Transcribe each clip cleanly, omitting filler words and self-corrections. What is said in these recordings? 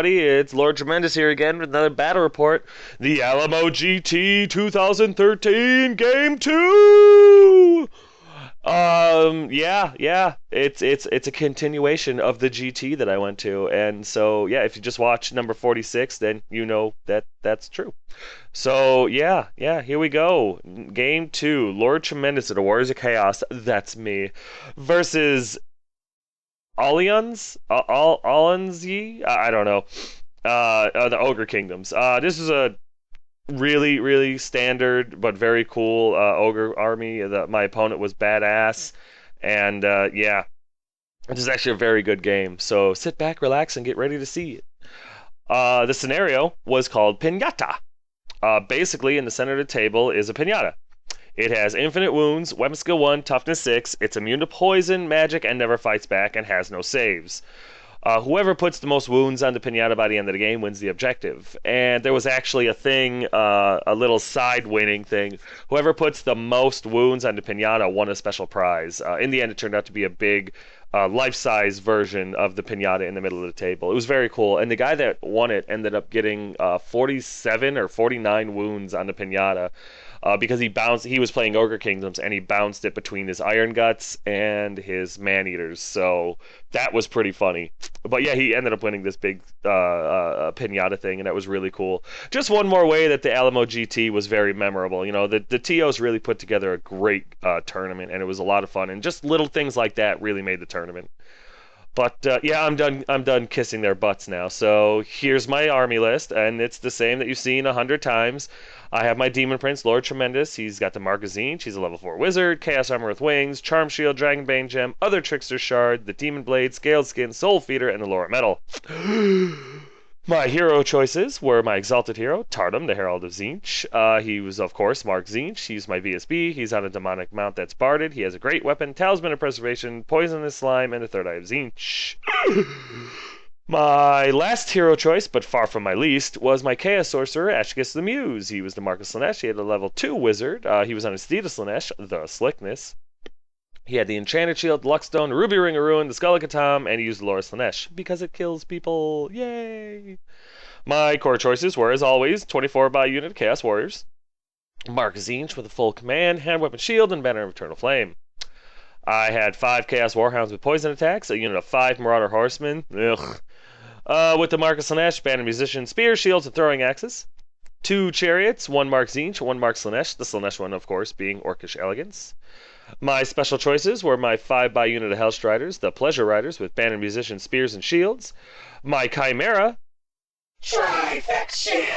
everybody? It's Lord Tremendous here again with another battle report. The Alamo GT 2013 Game 2! Yeah. It's a continuation of the GT that I went to. And so, yeah, if you just watch number 46, then you know that that's true. So, yeah, here we go. Game 2, Lord Tremendous of the Warriors of Chaos, that's me, versus Allianz? I don't know. The Ogre Kingdoms. This is a really standard but very cool Ogre army. My opponent was badass, and yeah, this is actually a very good game. So sit back, relax, and get ready to see it. The scenario was called Pinata. Basically, in the center of the table is a pinata. It has infinite wounds, weapon skill 1, toughness 6, it's immune to poison, magic, and never fights back, and has no saves. Whoever puts the most wounds on the pinata by the end of the game wins the objective. And there was actually a thing, a little side winning thing. Whoever puts the most wounds on the pinata won a special prize. In the end, it turned out to be a big life-size version of the pinata in the middle of the table. It was very cool. And the guy that won it ended up getting 47 or 49 wounds on the pinata. Because he was playing Ogre Kingdoms, and he bounced it between his Iron Guts and his Man-Eaters, so that was pretty funny. But yeah, he ended up winning this big pinata thing, and that was really cool. Just one more way that the Alamo GT was very memorable. You know, the TOs really put together a great tournament, and it was a lot of fun, and just little things like that really made the tournament. But yeah, I'm done kissing their butts now. So here's my army list, and it's the same that you've seen 100 times. I have my Demon Prince, Lord Tremendous. He's got the Mark of Tzeentch. He's a level 4 wizard, Chaos Armor with Wings, Charm Shield, Dragonbane Gem, Other Trickster Shard, the Demon Blade, Scaled Skin, Soul Feeder, and the Laurel Metal. My hero choices were my Exalted Hero, Tardum, the Herald of Tzeentch. He was, of course, Mark Tzeentch. He's my VSB. He's on a demonic mount that's barded. He has a great weapon, Talisman of Preservation, Poisonous Slime, and the Third Eye of Tzeentch. My last hero choice, but far from my least, was my Chaos Sorcerer, Ashkis the Muse. He was the Mark of Slaanesh. He had a level 2 wizard. He was on his Steed of Slaanesh, the Slickness. He had the Enchanted Shield, Luckstone, Ruby Ring of Ruin, the Skull of Catan, and he used the Lore of Slaanesh because it kills people. Yay! My core choices were, as always, 24 by unit Chaos Warriors, Mark Tzeentch with a full command, Hand Weapon Shield, and Banner of Eternal Flame. I had 5 Chaos Warhounds with poison attacks, a unit of 5 Marauder Horsemen, with the Mark of Slaanesh, Banner Musician, Spear, Shields, and Throwing Axes. 2 Chariots, 1 Mark Tzeentch, 1 Mark Slaanesh, the Slaanesh one, of course, being Orcish Elegance. My special choices were my 5 by unit of Hellstriders, the Pleasure Riders with Banner Musician, Spears, and Shields. My Chimera, Trifection!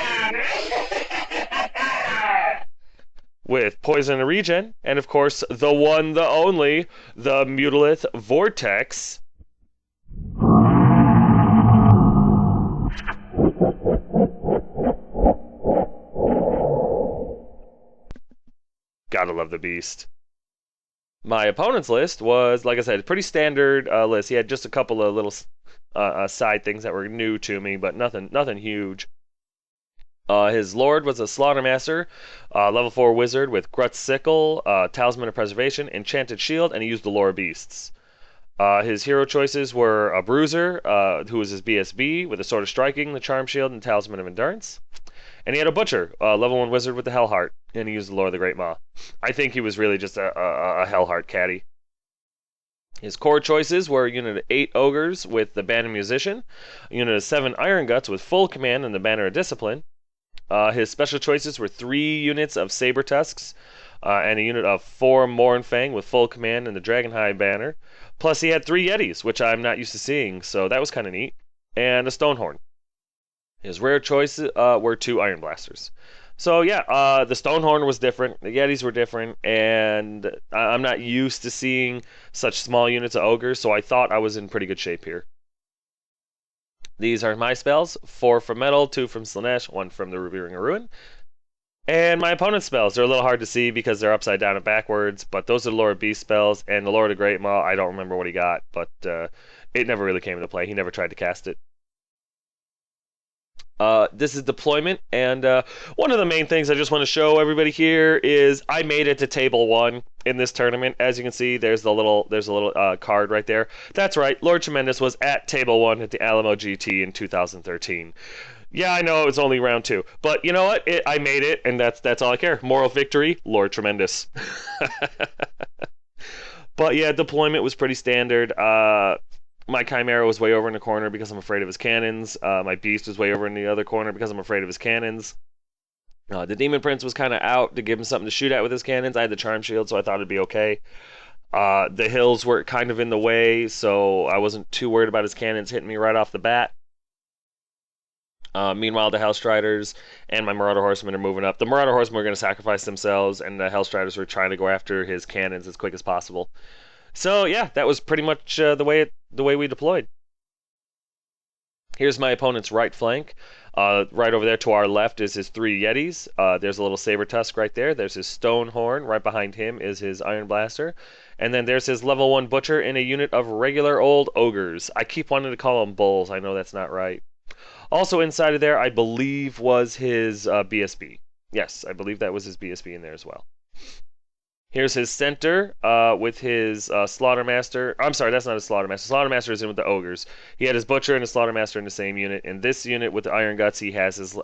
with Poison and Regen, and of course, the one, the only, the Mutalith Vortex. Gotta love the beast. My opponent's list was, like I said, a pretty standard list. He had just a couple of little side things that were new to me, but nothing huge. His Lord was a Slaughtermaster, level 4 wizard with Grut's Sickle, Talisman of Preservation, Enchanted Shield, and he used the Lore Beasts. His hero choices were a Bruiser, who was his BSB, with a Sword of Striking, the Charm Shield, and Talisman of Endurance. And he had a Butcher, level 1 wizard with the Hellheart, and he used the Lore of the Great Maw. I think he was really just a Hellheart caddy. His core choices were a unit of 8 Ogres with the Banner Musician, a unit of 7 Iron Guts with full command and the Banner of Discipline. His special choices were 3 units of Saber Tusks, and a unit of 4 Mournfang with full command and the Dragonhide Banner. Plus he had 3 Yetis, which I'm not used to seeing, so that was kind of neat, and a Stonehorn. His rare choices were 2 Iron Blasters. So yeah, the Stonehorn was different, the Yetis were different, and I'm not used to seeing such small units of Ogres, so I thought I was in pretty good shape here. These are my spells, 4 from Metal, 2 from Slaanesh, 1 from the Ruby Ring of Ruin. And my opponent's spells, they're a little hard to see because they're upside down and backwards, but those are the Lord of Beast spells, and the Lord of Great Maw, I don't remember what he got, but it never really came into play. He never tried to cast it. This is deployment, and one of the main things I just want to show everybody here is I made it to table 1 in this tournament. As you can see, there's a little card right there. That's right, Lord Tremendous was at table 1 at the Alamo GT in 2013. Yeah, I know it's only round 2, but you know what? I made it, and that's all I care. Moral victory, Lord Tremendous. But yeah, deployment was pretty standard. My Chimera was way over in the corner because I'm afraid of his cannons. My Beast was way over in the other corner because I'm afraid of his cannons. The Demon Prince was kind of out to give him something to shoot at with his cannons. I had the Charm Shield, so I thought it'd be okay. The hills were kind of in the way, so I wasn't too worried about his cannons hitting me right off the bat. Meanwhile, the Hellstriders and my Marauder Horsemen are moving up. The Marauder Horsemen were going to sacrifice themselves, and the Hellstriders were trying to go after his cannons as quick as possible. So yeah, that was pretty much the way we deployed. Here's my opponent's right flank. Right over there to our left is his 3 Yetis. There's a little Saber Tusk right there. There's his Stone Horn. Right behind him is his Iron Blaster. And then there's his level 1 Butcher in a unit of regular old Ogres. I keep wanting to call them Bulls. I know that's not right. Also inside of there, I believe, was his BSB. Yes, I believe that was his BSB in there as well. Here's his center with his Slaughtermaster. I'm sorry, that's not his Slaughtermaster. Slaughtermaster is in with the Ogres. He had his Butcher and his Slaughtermaster in the same unit. In this unit with the Iron Guts, he has his...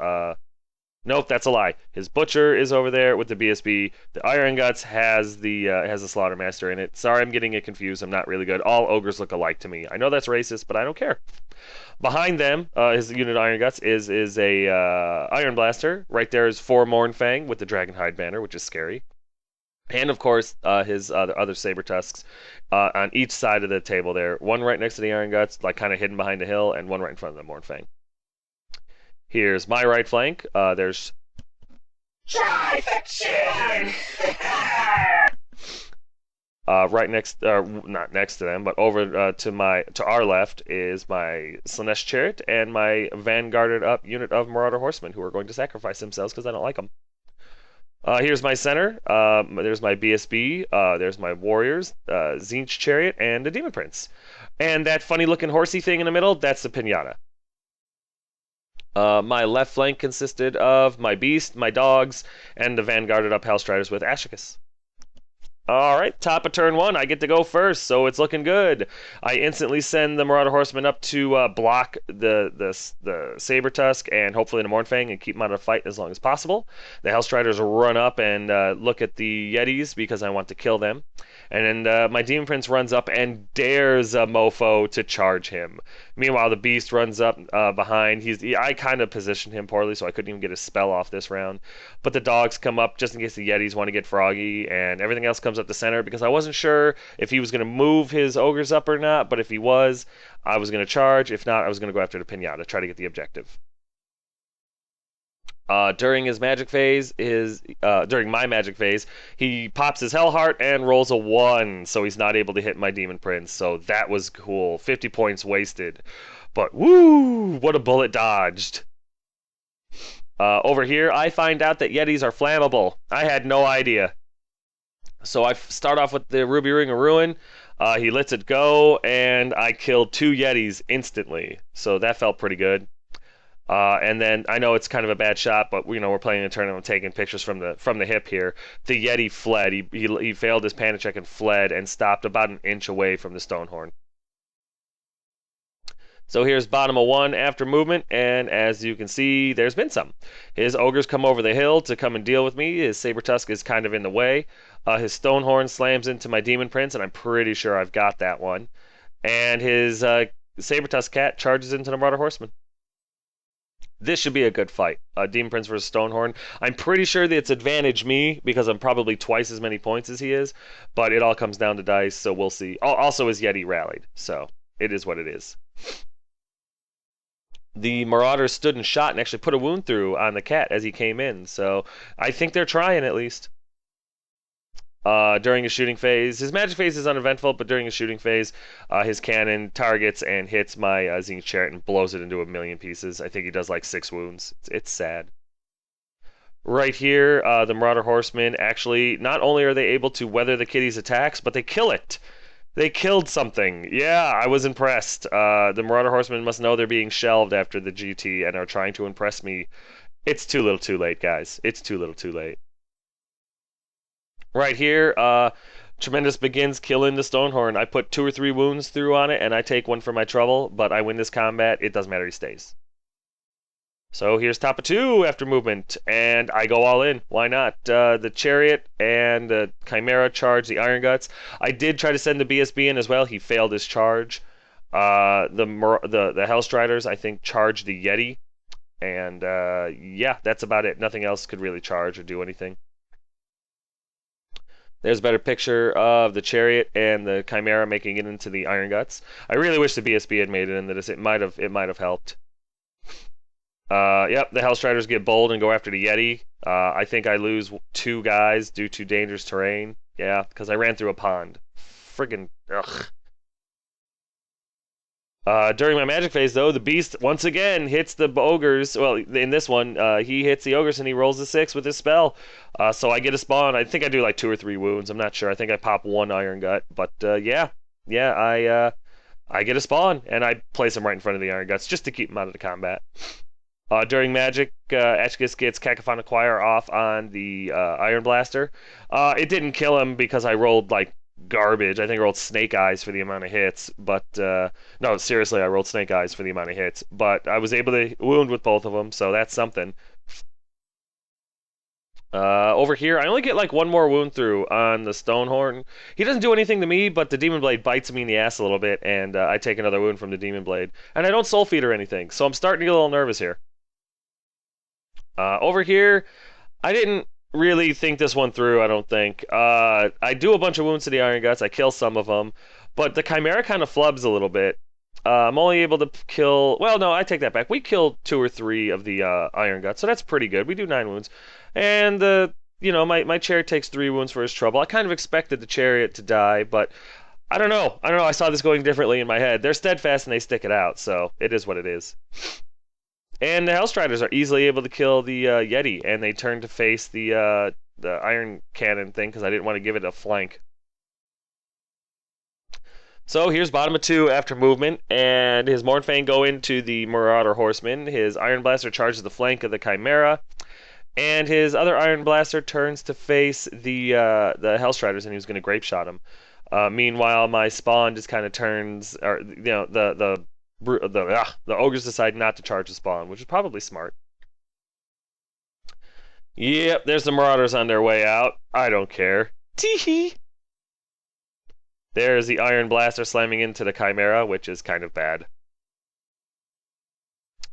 Nope, that's a lie. His Butcher is over there with the BSB. The Iron Guts has the Slaughtermaster in it. Sorry, I'm getting it confused. I'm not really good. All Ogres look alike to me. I know that's racist, but I don't care. Behind them, his unit Iron Guts is a Iron Blaster. Right there is 4 Mournfang with the Dragonhide banner, which is scary. And of course, his other Saber Tusks on each side of the table there. One right next to the Iron Guts, like kind of hidden behind a hill, and one right in front of the Mournfang. Here's my right flank. There's right next, not next to them, but over to our left is my Slanesh Chariot and my vanguarded up unit of Marauder Horsemen who are going to sacrifice themselves because I don't like them. Here's my center. There's my BSB. There's my Warriors, Tzeentch Chariot, and the Demon Prince. And that funny-looking horsey thing in the middle, that's the Pinata. My left flank consisted of my Beast, my Dogs, and the vanguarded up Hellstriders with Ashicus. Alright, top of turn 1, I get to go first, so it's looking good. I instantly send the Marauder Horseman up to block the Saber Tusk and hopefully the Mournfang and keep them out of the fight as long as possible. The Hellstriders run up and look at the Yetis because I want to kill them. And then my Demon Prince runs up and dares a mofo to charge him. Meanwhile, the Beast runs up behind. I kind of positioned him poorly, so I couldn't even get a spell off this round. But the Dogs come up just in case the Yetis want to get froggy, and everything else comes up the center because I wasn't sure if he was going to move his Ogres up or not, but if he was, I was going to charge. If not, I was going to go after the Pinata, try to get the objective. During his magic phase, during my magic phase, he pops his Hellheart and rolls a 1, so he's not able to hit my Demon Prince. So that was cool. 50 points wasted. But woo, what a bullet dodged. Over here, I find out that Yetis are flammable. I had no idea. So I start off with the Ruby Ring of Ruin. He lets it go, and I killed 2 Yetis instantly. So that felt pretty good. And then I know it's kind of a bad shot, but we're playing a tournament, I'm taking pictures from the hip here. The Yeti fled. He failed his panic check and fled and stopped about an inch away from the Stonehorn. So here's bottom of 1 after movement, and as you can see, there's been some. His Ogres come over the hill to come and deal with me. His Saber Tusk is kind of in the way. His Stonehorn slams into my Demon Prince, and I'm pretty sure I've got that one. And his Saber Tusk Cat charges into the Marauder Horseman. This should be a good fight. Demon Prince versus Stonehorn. I'm pretty sure that it's advantage me because I'm probably twice as many points as he is, but it all comes down to dice, so we'll see. Also, his Yeti rallied, so it is what it is. The Marauder stood and shot and actually put a wound through on the cat as he came in, so I think they're trying at least. During his shooting phase, his magic phase is uneventful, but during his shooting phase, his cannon targets and hits my Tzeentch Chariot and blows it into a million pieces. I think he does like 6 wounds. It's sad. Right here, the Marauder Horsemen actually, not only are they able to weather the kitty's attacks, but they kill it. They killed something. Yeah, I was impressed. The Marauder Horsemen must know they're being shelved after the GT and are trying to impress me. It's too little too late, guys. It's too little too late. Right here, Tremendous begins killing the Stonehorn. I put 2 or 3 wounds through on it, and I take one for my trouble, but I win this combat. It doesn't matter, he stays. So here's top of 2 after movement, and I go all in. Why not? The Chariot and the Chimera charge the Iron Guts. I did try to send the BSB in as well. He failed his charge. The Hellstriders, I think, charged the Yeti. And yeah, that's about it. Nothing else could really charge or do anything. There's a better picture of the Chariot and the Chimera making it into the Iron Guts. I really wish the BSB had made it into this. It might have helped. Yep, the Hellstriders get bold and go after the Yeti. I think I lose 2 guys due to dangerous terrain. Yeah, because I ran through a pond. Friggin' ugh. During my magic phase, though, the beast once again hits the ogres. Well, in this one, he hits the ogres and he rolls a 6 with his spell. So I get a spawn. I think I do like 2 or 3 wounds. I'm not sure. I think I pop 1 Iron Gut. But yeah, I get a spawn and I place him right in front of the Iron Guts just to keep him out of the combat. During magic, Ashkis gets Cacophonic Choir off on the Iron Blaster. It didn't kill him because I rolled like garbage. I think I rolled Snake Eyes for the amount of hits, but no, seriously, I rolled Snake Eyes for the amount of hits. But I was able to wound with both of them, so that's something. Over here, I only get like 1 more wound through on the Stonehorn. He doesn't do anything to me, but the Demon Blade bites me in the ass a little bit, and I take another wound from the Demon Blade. And I don't Soul Feed or anything, so I'm starting to get a little nervous here. Over here, I didn't really think this one through, I don't think. I do a bunch of wounds to the Iron Guts. I kill some of them. But the Chimera kind of flubs a little bit. I'm only able to kill... Well, no, I take that back. We killed 2 or 3 of the Iron Guts, so that's pretty good. We do 9 wounds. And, my Chariot takes 3 wounds for his trouble. I kind of expected the Chariot to die, but I don't know. I saw this going differently in my head. They're steadfast and they stick it out, so it is what it is. And the Hellstriders are easily able to kill the Yeti, and they turn to face the Iron Cannon thing because I didn't want to give it a flank. So here's bottom of 2 after movement, and his Mornfang go into the Marauder Horseman. His Iron Blaster charges the flank of the Chimera, and his other Iron Blaster turns to face the Hellstriders, and he was going to Grape Shot him. Meanwhile, my spawn just kind of turns, or the ogres decide not to charge the spawn, which is probably smart. Yep, there's the Marauders on their way out. I don't care. Teehee. There's the Iron Blaster slamming into the Chimera, which is kind of bad.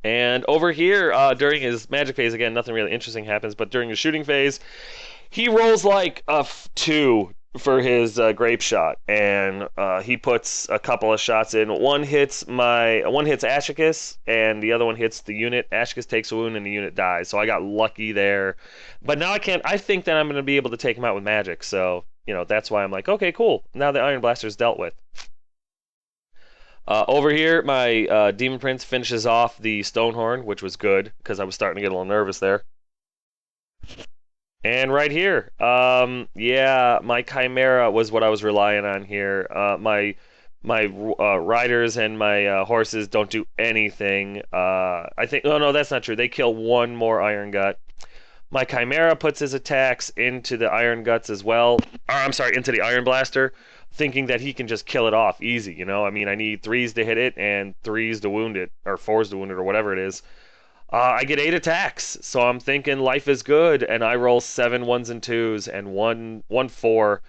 And over here, during his magic phase, again, nothing really interesting happens, but during his shooting phase, he rolls like a 2 for his Grape Shot, and he puts a couple of shots in. One hits Ashkis, and the other one hits the unit. Ashkis takes a wound, and the unit dies. So I got lucky there. But now I can't. I think that I'm going to be able to take him out with magic. So that's why I'm like, okay, cool. Now the Iron Blaster's dealt with. Over here, my Demon Prince finishes off the Stonehorn, which was good because I was starting to get a little nervous there. And right here, yeah, my Chimera was what I was relying on here. My riders and my horses don't do anything. I think, oh no, that's not true. They kill 1 more Iron Gut. My Chimera puts his attacks into the Iron Guts as well. I'm sorry, into the Iron Blaster, thinking that he can just kill it off easy, I mean, I need 3s to hit it and 3s to wound it, or 4s to wound it, or whatever it is. I get 8 attacks, so I'm thinking life is good, and I roll 7 1s and 2s and one 4.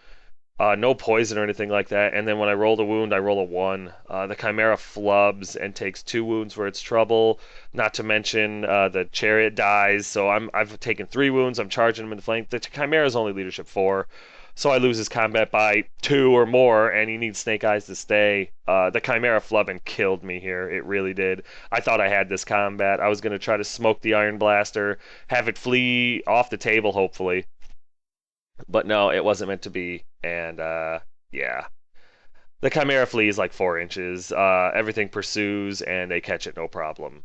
No poison or anything like that, and then when I roll a wound, I roll a 1. The Chimera flubs and takes 2 wounds for its trouble, not to mention the Chariot dies, so I've taken 3 wounds, I'm charging him in the flank. The Chimera's only leadership 4, so I lose his combat by 2 or more, and he needs Snake Eyes to stay. The Chimera flub and killed me here, it really did. I thought I had this combat. I was going to try to smoke the Iron Blaster, have it flee off the table, hopefully. But no, it wasn't meant to be, and yeah. The Chimera flees like 4 inches, everything pursues, and they catch it no problem.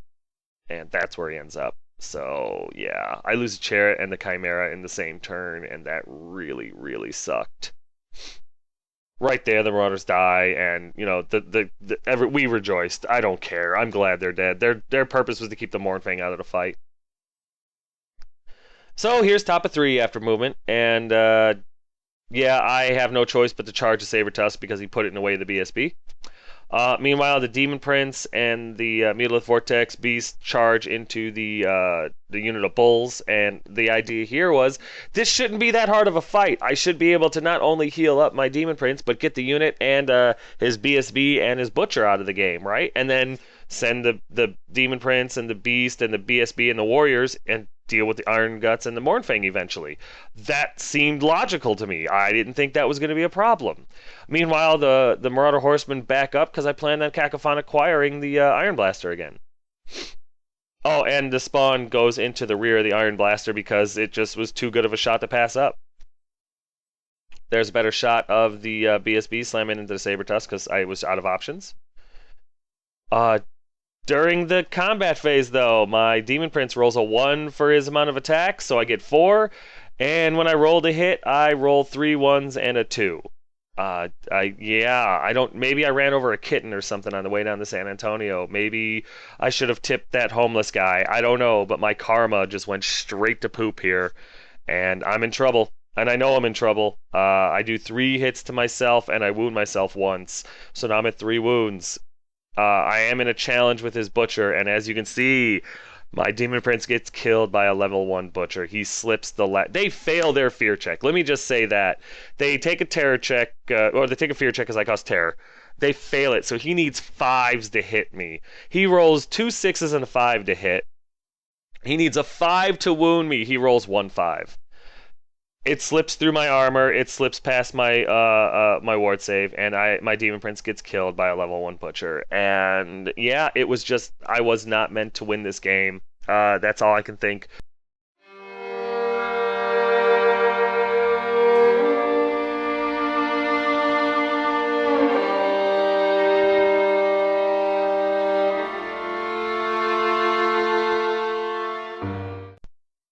And that's where he ends up. So, yeah, I lose a Chariot and the Chimera in the same turn, and that really, really sucked. Right there, the Marauders die, and you know we rejoiced. I don't care. I'm glad they're dead. Their purpose was to keep the Mournfang out of the fight. So here's top of 3 after movement, and yeah, I have no choice but to charge the Sabertusk because he put it in the way of the BSB. Meanwhile, the Demon Prince and the Mutalith Vortex Beast charge into the unit of Bulls, and the idea here was this shouldn't be that hard of a fight. I should be able to not only heal up my Demon Prince, but get the unit and his BSB and his Butcher out of the game, right? And then send the Demon Prince and the Beast and the BSB and the Warriors and deal with the Iron Guts and the Mournfang eventually. That seemed logical to me. I didn't think that was going to be a problem. Meanwhile, the Marauder Horsemen back up because I planned on Cacophon acquiring the Iron Blaster again. Oh, and the spawn goes into the rear of the Iron Blaster because it just was too good of a shot to pass up. There's a better shot of the BSB slamming into the Sabertusk because I was out of options. During the combat phase, though, my Demon Prince rolls a 1 for his amount of attack, so I get 4. And when I roll to hit, I roll 3 1s and a 2. Maybe I ran over a kitten or something on the way down to San Antonio. Maybe I should have tipped that homeless guy. I don't know, but my karma just went straight to poop here, and I'm in trouble. And I know I'm in trouble. I do 3 hits to myself, and I wound myself once. So now I'm at 3 wounds. I am in a challenge with his Butcher, and as you can see, my Demon Prince gets killed by a level 1 Butcher. He slips they fail their fear check. Let me just say that. They take a terror check, or they take a fear check because I cost terror. They fail it, so he needs 5s to hit me. He rolls 2 6s and a 5 to hit. He needs a 5 to wound me. He rolls 1 5. It slips through my armor. It slips past my my ward save, and my Demon Prince gets killed by a level 1 Butcher. And yeah, it was just I was not meant to win this game. That's all I can think.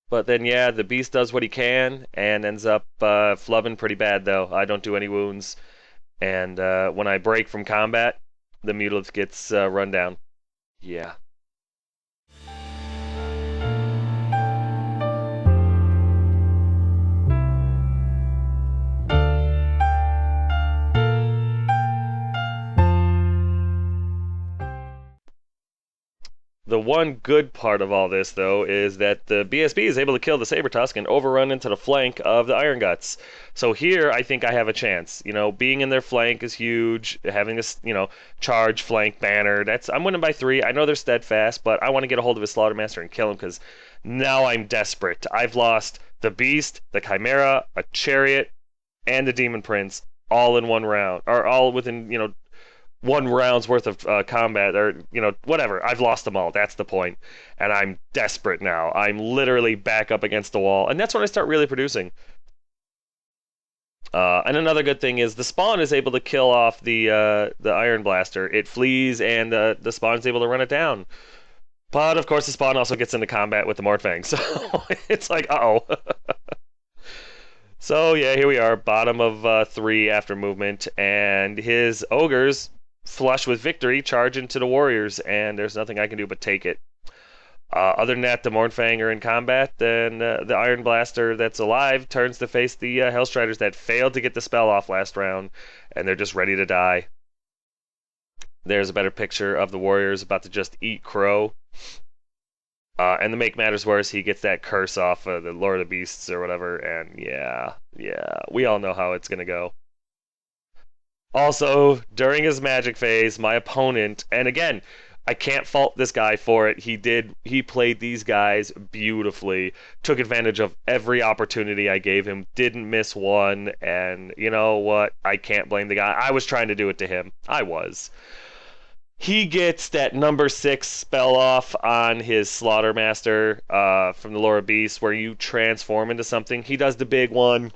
But then, yeah, the Beast does what he can and ends up flubbing pretty bad, though. I don't do any wounds. And when I break from combat, the Mutalith gets run down. Yeah. The one good part of all this, though, is that the BSB is able to kill the Sabertusk and overrun into the flank of the Iron Guts. So here, I think I have a chance. You know, being in their flank is huge. Having this, charge flank banner. I'm winning by 3. I know they're steadfast, but I want to get a hold of his Slaughtermaster and kill him because now I'm desperate. I've lost the Beast, the Chimera, a Chariot, and the Demon Prince all in one round, or all within, 1 round's worth of combat, or whatever. I've lost them all. That's the point, and I'm desperate now. I'm literally back up against the wall, and that's when I start really producing. And another good thing is the spawn is able to kill off the Iron Blaster. It flees, and the spawn is able to run it down. But of course, the spawn also gets into combat with the Mournfang, so it's like, uh-oh. So yeah, here we are, bottom of 3 after movement, and his Ogres, flush with victory, charge into the Warriors, and there's nothing I can do but take it. Other than that, the Mournfang are in combat, then the Iron Blaster that's alive turns to face the Hellstriders that failed to get the spell off last round, and they're just ready to die. There's a better picture of the Warriors about to just eat crow. And to make matters worse, he gets that curse off the Lord of the Beasts or whatever, and yeah, we all know how it's gonna go. Also, during his magic phase, my opponent, and again, I can't fault this guy for it. He played these guys beautifully, took advantage of every opportunity I gave him, didn't miss one, and you know what? I can't blame the guy. I was trying to do it to him. I was. He gets that number 6 spell off on his Slaughtermaster from the Lore of Beasts, where you transform into something. He does the big one,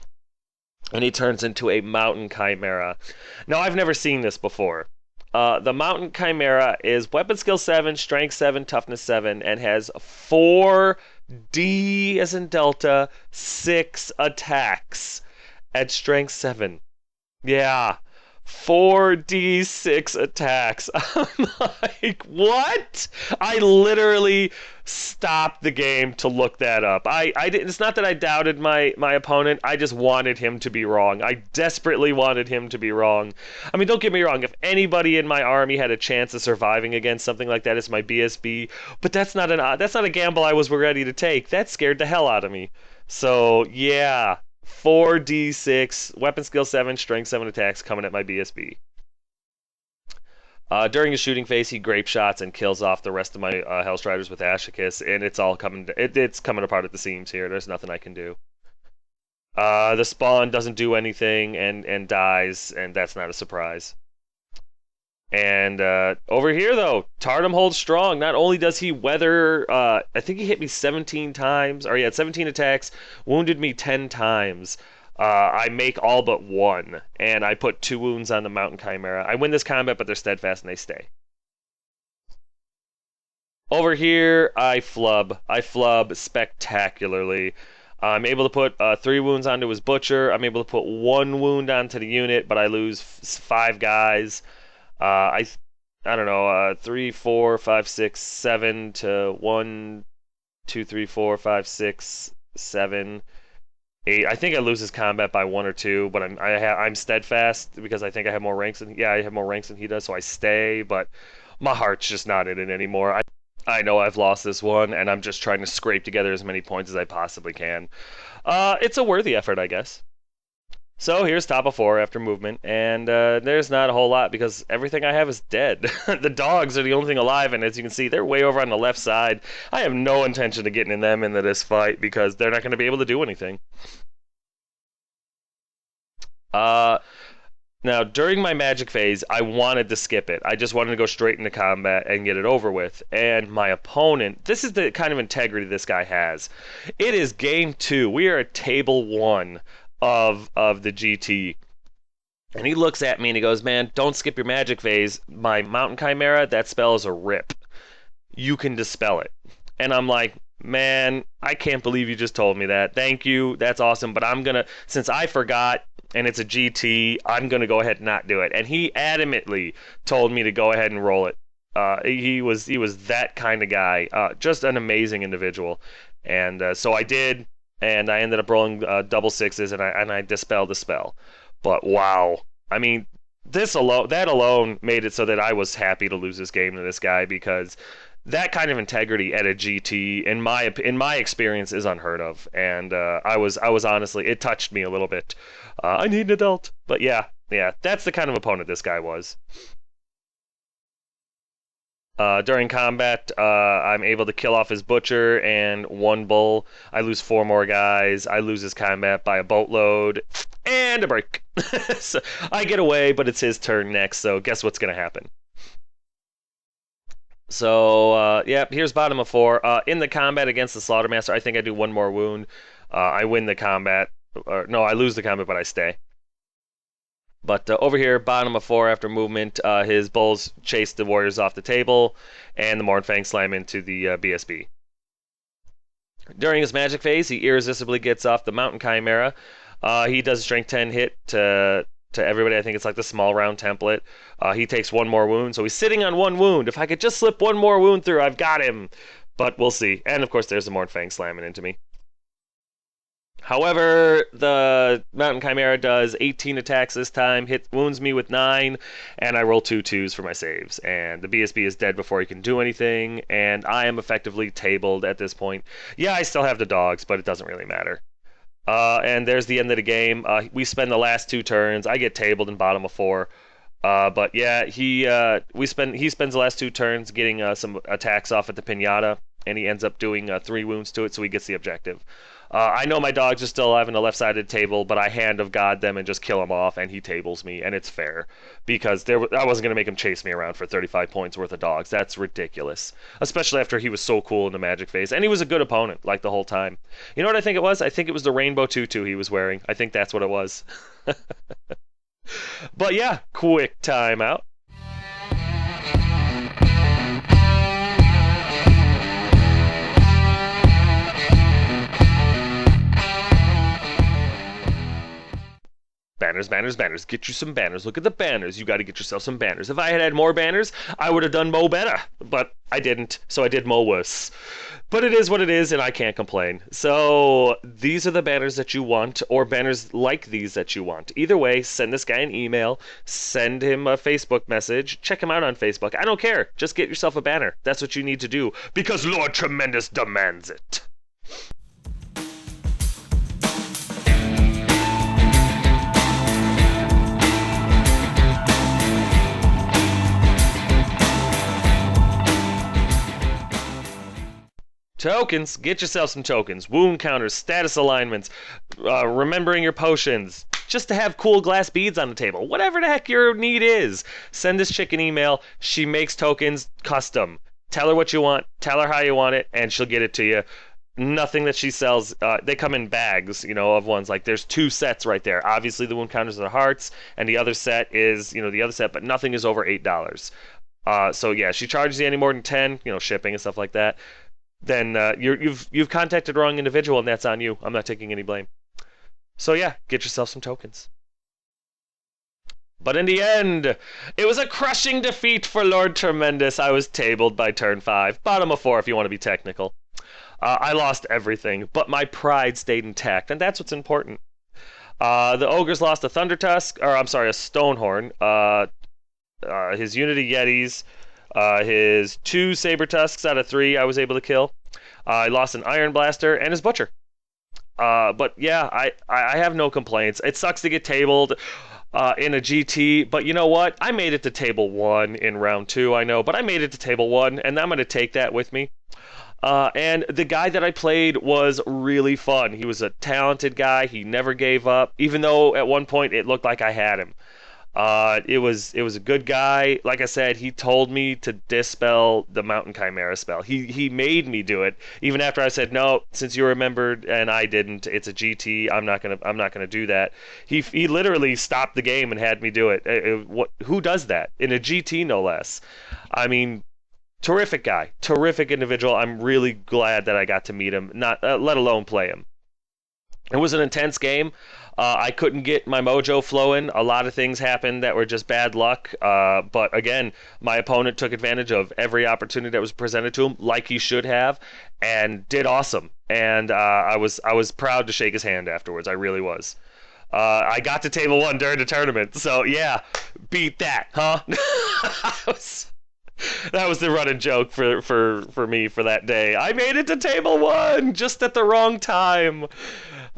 and he turns into a Mountain Chimera. Now, I've never seen this before. The Mountain Chimera is weapon skill 7, strength 7, toughness 7, and has 4 D as in Delta, 6 attacks at strength 7. Yeah. 4d6 attacks. I'm like, what? I literally stopped the game to look that up. I didn't, it's not that I doubted my opponent. I just wanted him to be wrong. I desperately wanted him to be wrong. I mean, don't get me wrong. If anybody in my army had a chance of surviving against something like that, it's my BSB. But that's not a gamble I was ready to take. That scared the hell out of me. So yeah. 4d6, weapon skill 7, strength 7 attacks coming at my BSB. During his shooting phase, he grape shots and kills off the rest of my Hellstriders with Ashicus, and it's all it's coming apart at the seams here. There's nothing I can do. The spawn doesn't do anything and dies, and that's not a surprise. And over here, though, Tardum holds strong. Not only does he weather, I think he hit me 17 times, or he had 17 attacks, wounded me 10 times. I make all but one, and I put 2 wounds on the Mountain Chimera. I win this combat, but they're steadfast and they stay. Over here, I flub. I flub spectacularly. I'm able to put 3 wounds onto his Butcher. I'm able to put 1 wound onto the unit, but I lose 5 guys. I don't know, 3, 4, 5, 6, 7 to 1, 2, 3, 4, 5, 6, 7, 8. I think I lose his combat by 1 or 2, but I'm steadfast because I think I have more ranks than I have more ranks than he does, so I stay. But my heart's just not in it anymore. I know I've lost this one, and I'm just trying to scrape together as many points as I possibly can. It's a worthy effort, I guess. So here's top of 4 after movement, and there's not a whole lot because everything I have is dead. The dogs are the only thing alive, and as you can see, they're way over on the left side. I have no intention of getting them into this fight because they're not going to be able to do anything. Now, during my magic phase, I wanted to skip it. I just wanted to go straight into combat and get it over with. And my opponent, this is the kind of integrity this guy has. It is game 2. We are at table 1. Of the GT, and he looks at me and he goes, man, don't skip your magic phase. My Mountain Chimera, that spell is a rip. You can dispel it. And I'm like, man, I can't believe you just told me that. Thank you, that's awesome, but I'm gonna, since I forgot and it's a GT, I'm gonna go ahead and not do it. And he adamantly told me to go ahead and roll it. He was that kind of guy, just an amazing individual. And so I did. And I ended up rolling double 6s, and I dispelled the spell. But wow, I mean, that alone made it so that I was happy to lose this game to this guy, because that kind of integrity at a GT, in my experience, is unheard of. And I was honestly, it touched me a little bit. I need an adult, but yeah, that's the kind of opponent this guy was. During combat, I'm able to kill off his Butcher and 1 bull. I lose 4 more guys. I lose his combat by a boatload and a break. So I get away, but it's his turn next, so guess what's going to happen? So, here's bottom of 4. In the combat against the Slaughtermaster, I think I do 1 more wound. I win the combat. No, I lose the combat, but I stay. But over here, bottom of 4 after movement, his bulls chase the warriors off the table, and the Mournfang slam into the BSB. During his magic phase, he irresistibly gets off the Mountain Chimera. He does a strength 10 hit to everybody. I think it's like the small round template. He takes 1 more wound, so he's sitting on 1 wound. If I could just slip 1 more wound through, I've got him. But we'll see. And of course, there's the Mournfang slamming into me. However, the Mountain Chimera does 18 attacks this time, wounds me with 9, and I roll 2 2s for my saves. And the BSB is dead before he can do anything, and I am effectively tabled at this point. Yeah, I still have the dogs, but it doesn't really matter. And there's the end of the game. We spend the last 2 turns. I get tabled in bottom of 4. But yeah, he spends the last 2 turns getting some attacks off at the Pinata, and he ends up doing 3 wounds to it, so he gets the objective. I know my dogs are still alive on the left side of the table, but I hand of God them and just kill him off, and he tables me, and it's fair. Because I wasn't going to make him chase me around for 35 points worth of dogs. That's ridiculous. Especially after he was so cool in the magic phase. And he was a good opponent, like, the whole time. You know what I think it was? I think it was the rainbow tutu he was wearing. I think that's what it was. But yeah, quick timeout. banners, banners, banners. Get you some banners. Look at the banners. You got to get yourself some banners. If I had had more banners, I would have done mo better, but I didn't, so I did mo worse. But it is what it is, and I can't complain. So these are the banners that you want, or banners like these that you want. Either way, send this guy an email, send him a Facebook message, check him out on Facebook. I don't care. Just get yourself a banner. That's what you need to do, because Lord Tremendous demands it. Tokens. Get yourself some tokens. Wound counters, status alignments, remembering your potions, just to have cool glass beads on the table. Whatever the heck your need is. Send this chick an email. She makes tokens custom. Tell her what you want. Tell her how you want it, and she'll get it to you. Nothing that she sells, they come in bags, of ones. Like, there's 2 sets right there. Obviously, the wound counters are the hearts, and the other set is, the other set, but nothing is over $8. So yeah, she charges you any more than 10, shipping and stuff like that. Then you've contacted the wrong individual, and that's on you. I'm not taking any blame. So yeah, get yourself some tokens. But in the end, it was a crushing defeat for Lord Tremendous. I was tabled by turn 5. Bottom of 4 if you want to be technical. I lost everything, but my pride stayed intact, and that's what's important. The Ogres lost a Thunder Tusk, or I'm sorry, a Stonehorn. His Unity Yetis. His 2 Saber Tusks out of 3 I was able to kill. I lost an Iron Blaster and his Butcher. But yeah, I have no complaints. It sucks to get tabled in a GT, but you know what? I made it to table 1 in round 2, I know, but I made it to table 1, and I'm going to take that with me. And the guy that I played was really fun. He was a talented guy. He never gave up, even though at one point it looked like I had him. It was a good guy. Like I said, he told me to dispel the Mountain Chimera spell. He made me do it, even after I said no. Since you remembered and I didn't, it's a GT. I'm not gonna do that. He literally stopped the game and had me do it. Who does that in a GT, no less? I mean, terrific guy, terrific individual. I'm really glad that I got to meet him, not let alone play him. It was an intense game. I couldn't get my mojo flowing. A lot of things happened that were just bad luck. But again, my opponent took advantage of every opportunity that was presented to him, like he should have, and did awesome. And I was proud to shake his hand afterwards. I really was. I got to table 1 during the tournament, so yeah, beat that, huh? That was the running joke for me for that day. I made it to table 1 just at the wrong time.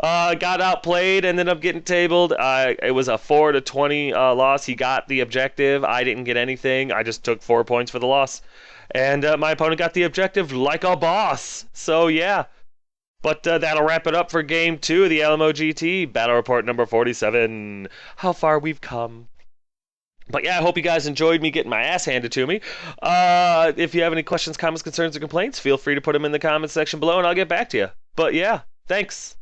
Got outplayed, ended up getting tabled. It was a 4-20 loss. He got the objective. I didn't get anything. I just took 4 points for the loss. And my opponent got the objective like a boss. So yeah. But that'll wrap it up for Game 2 of the ALAMO GT. Battle Report number 47. How far we've come. But yeah, I hope you guys enjoyed me getting my ass handed to me. If you have any questions, comments, concerns, or complaints, feel free to put them in the comments section below, and I'll get back to you. But yeah, thanks.